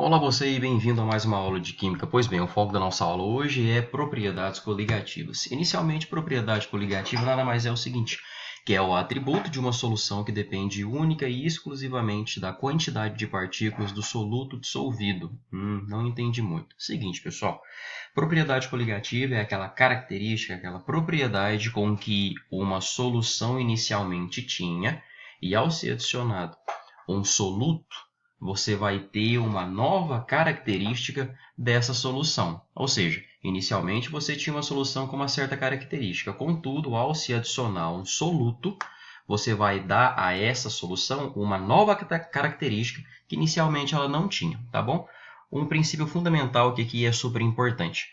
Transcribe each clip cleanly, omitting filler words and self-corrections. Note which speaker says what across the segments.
Speaker 1: Olá você e bem-vindo a mais uma aula de Química. Pois bem, o foco da nossa aula hoje é propriedades coligativas. Inicialmente, propriedade coligativa nada mais é o seguinte, que é o atributo de uma solução que depende única e exclusivamente da quantidade de partículas do soluto dissolvido. Não entendi muito. Seguinte, pessoal, propriedade coligativa é aquela característica, aquela propriedade com que uma solução inicialmente tinha e ao ser adicionado um soluto, você vai ter uma nova característica dessa solução. Ou seja, inicialmente você tinha uma solução com uma certa característica. Contudo, ao se adicionar um soluto, você vai dar a essa solução uma nova característica que inicialmente ela não tinha, tá bom? Um princípio fundamental que aqui é super importante.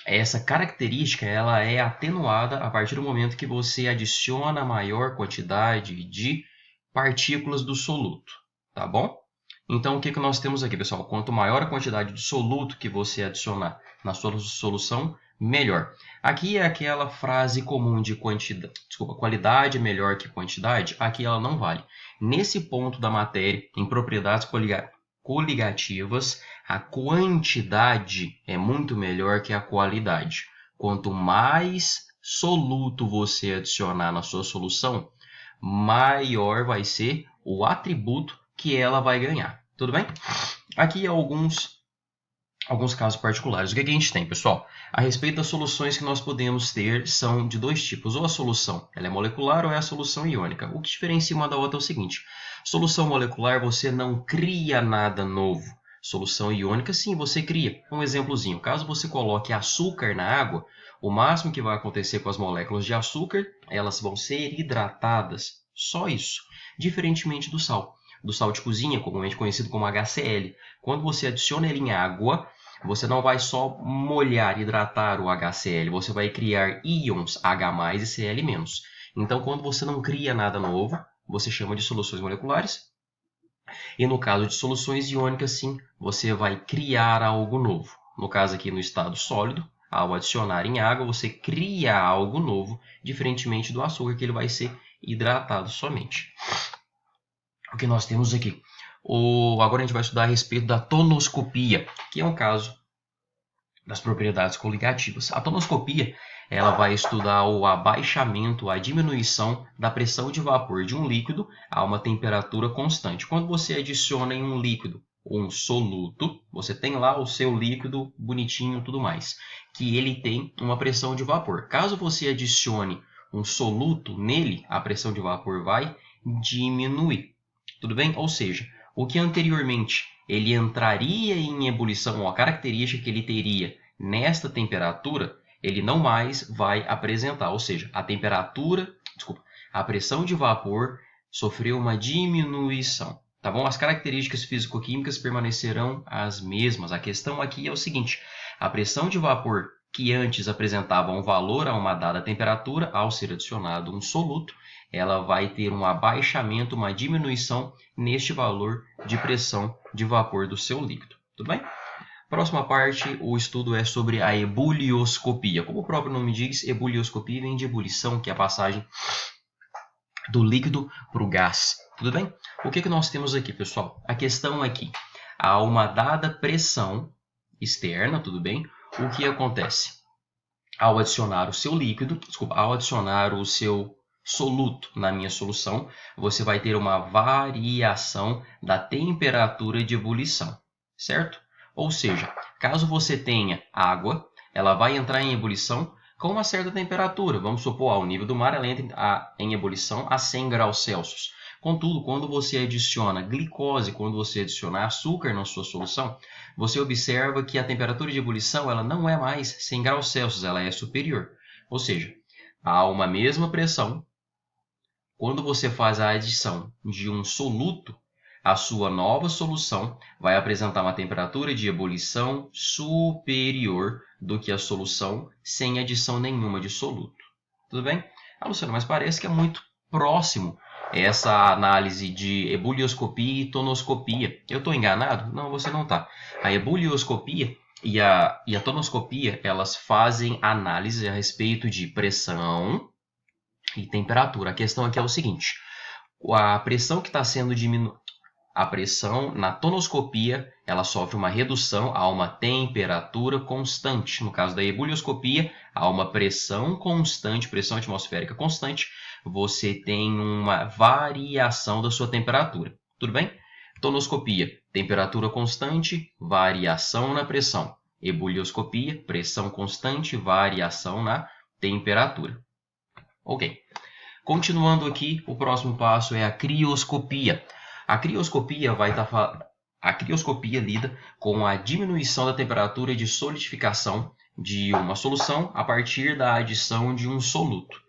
Speaker 1: Essa característica ela é atenuada a partir do momento que você adiciona maior quantidade de partículas do soluto, tá bom? Então, o que nós temos aqui, pessoal? Quanto maior a quantidade de soluto que você adicionar na sua solução, melhor. Aqui é aquela frase comum de qualidade é melhor que quantidade. Aqui ela não vale. Nesse ponto da matéria, em propriedades coligativas, a quantidade é muito melhor que a qualidade. Quanto mais soluto você adicionar na sua solução, maior vai ser o atributo que ela vai ganhar. Tudo bem? Aqui alguns casos particulares. O que a gente tem, pessoal? A respeito das soluções que nós podemos ter são de dois tipos. Ou a solução ela é molecular ou é a solução iônica. O que diferencia uma da outra é o seguinte. Solução molecular, você não cria nada novo. Solução iônica, sim, você cria. Um exemplozinho. Caso você coloque açúcar na água, o máximo que vai acontecer com as moléculas de açúcar, elas vão ser hidratadas. Só isso. Diferentemente do sal de cozinha, comumente conhecido como HCl. Quando você adiciona ele em água, você não vai só molhar, hidratar o HCl, você vai criar íons H+, e Cl-. Então, quando você não cria nada novo, você chama de soluções moleculares. E no caso de soluções iônicas, sim, você vai criar algo novo. No caso aqui no estado sólido, ao adicionar em água, você cria algo novo, diferentemente do açúcar, que ele vai ser hidratado somente. O que nós temos aqui? Agora a gente vai estudar a respeito da tonoscopia, que é um caso das propriedades coligativas. A tonoscopia ela vai estudar o abaixamento, a diminuição da pressão de vapor de um líquido a uma temperatura constante. Quando você adiciona em um líquido um soluto, você tem lá o seu líquido bonitinho e tudo mais, que ele tem uma pressão de vapor. Caso você adicione um soluto nele, a pressão de vapor vai diminuir. Tudo bem? Ou seja, o que anteriormente ele entraria em ebulição, ou a característica que ele teria nesta temperatura, ele não mais vai apresentar. Ou seja, a pressão de vapor sofreu uma diminuição. Tá bom? As características físico-químicas permanecerão as mesmas. A questão aqui é o seguinte, a pressão de vapor que antes apresentava um valor a uma dada temperatura, ao ser adicionado um soluto, ela vai ter um abaixamento, uma diminuição neste valor de pressão de vapor do seu líquido. Tudo bem? Próxima parte, o estudo é sobre a ebulioscopia. Como o próprio nome diz, ebulioscopia vem de ebulição, que é a passagem do líquido para o gás. Tudo bem? O que nós temos aqui, pessoal? A questão aqui, a uma dada pressão externa, tudo bem? O que acontece? Ao adicionar o seu soluto na minha solução, você vai ter uma variação da temperatura de ebulição, certo? Ou seja, caso você tenha água, ela vai entrar em ebulição com uma certa temperatura. Vamos supor, o nível do mar ela entra em ebulição a 100 graus Celsius. Contudo, quando você adiciona glicose, quando você adiciona açúcar na sua solução, você observa que a temperatura de ebulição ela não é mais 100 graus Celsius, ela é superior. Ou seja, há uma mesma pressão. Quando você faz a adição de um soluto, a sua nova solução vai apresentar uma temperatura de ebulição superior do que a solução sem adição nenhuma de soluto. Tudo bem? Luciano, mas parece que é muito próximo essa análise de ebulioscopia e tonoscopia. Eu estou enganado? Não, você não está. A ebulioscopia e a tonoscopia, elas fazem análise a respeito de pressão e temperatura. A questão aqui é o seguinte, a pressão que está sendo diminuída, a pressão na tonoscopia, ela sofre uma redução a uma temperatura constante. No caso da ebulioscopia, a uma pressão constante, pressão atmosférica constante, você tem uma variação da sua temperatura. Tudo bem? Tonoscopia, temperatura constante, variação na pressão. Ebulioscopia, pressão constante, variação na temperatura. Ok. Continuando aqui, o próximo passo é a crioscopia. A crioscopia lida com a diminuição da temperatura de solidificação de uma solução a partir da adição de um soluto.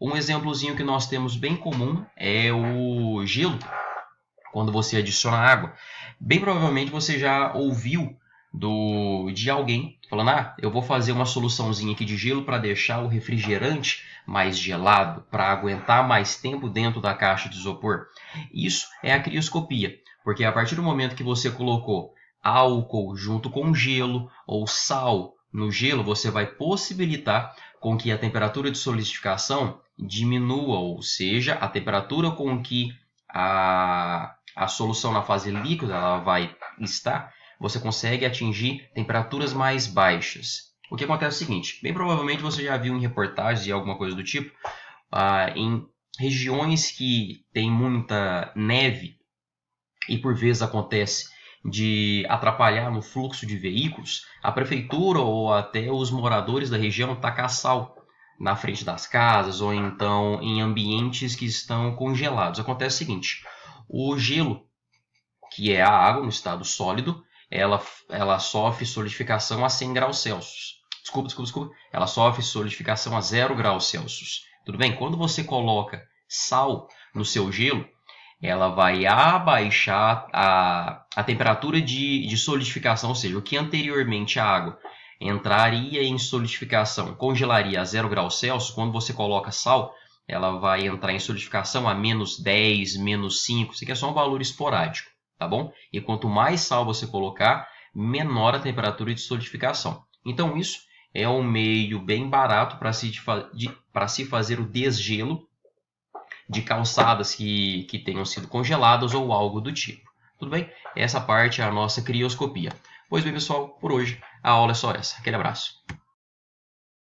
Speaker 1: Um exemplozinho que nós temos bem comum é o gelo. Quando você adiciona água, bem provavelmente você já ouviu de alguém falando: eu vou fazer uma soluçãozinha aqui de gelo para deixar o refrigerante mais gelado, para aguentar mais tempo dentro da caixa de isopor. Isso é a crioscopia, porque a partir do momento que você colocou álcool junto com gelo ou sal no gelo, você vai possibilitar com que a temperatura de solidificação diminua, ou seja, a temperatura com que a solução na fase líquida ela vai estar, você consegue atingir temperaturas mais baixas. O que acontece é o seguinte: bem provavelmente você já viu em reportagens e alguma coisa do tipo, em regiões que tem muita neve e por vezes acontece de atrapalhar no fluxo de veículos, a prefeitura ou até os moradores da região tacam sal na frente das casas ou então em ambientes que estão congelados. Acontece o seguinte: o gelo, que é a água no estado sólido, ela sofre solidificação a 100 graus Celsius. Desculpa. Ela sofre solidificação a 0 graus Celsius. Tudo bem? Quando você coloca sal no seu gelo, ela vai abaixar a temperatura de solidificação, ou seja, o que anteriormente a água entraria em solidificação, congelaria a 0 graus Celsius, quando você coloca sal, ela vai entrar em solidificação a menos 10, menos 5, isso aqui é só um valor esporádico, tá bom? E quanto mais sal você colocar, menor a temperatura de solidificação. Então isso é um meio bem barato para se fazer o desgelo de calçadas que tenham sido congeladas ou algo do tipo. Tudo bem? Essa parte é a nossa crioscopia. Pois bem, pessoal, por hoje a aula é só essa. Aquele abraço.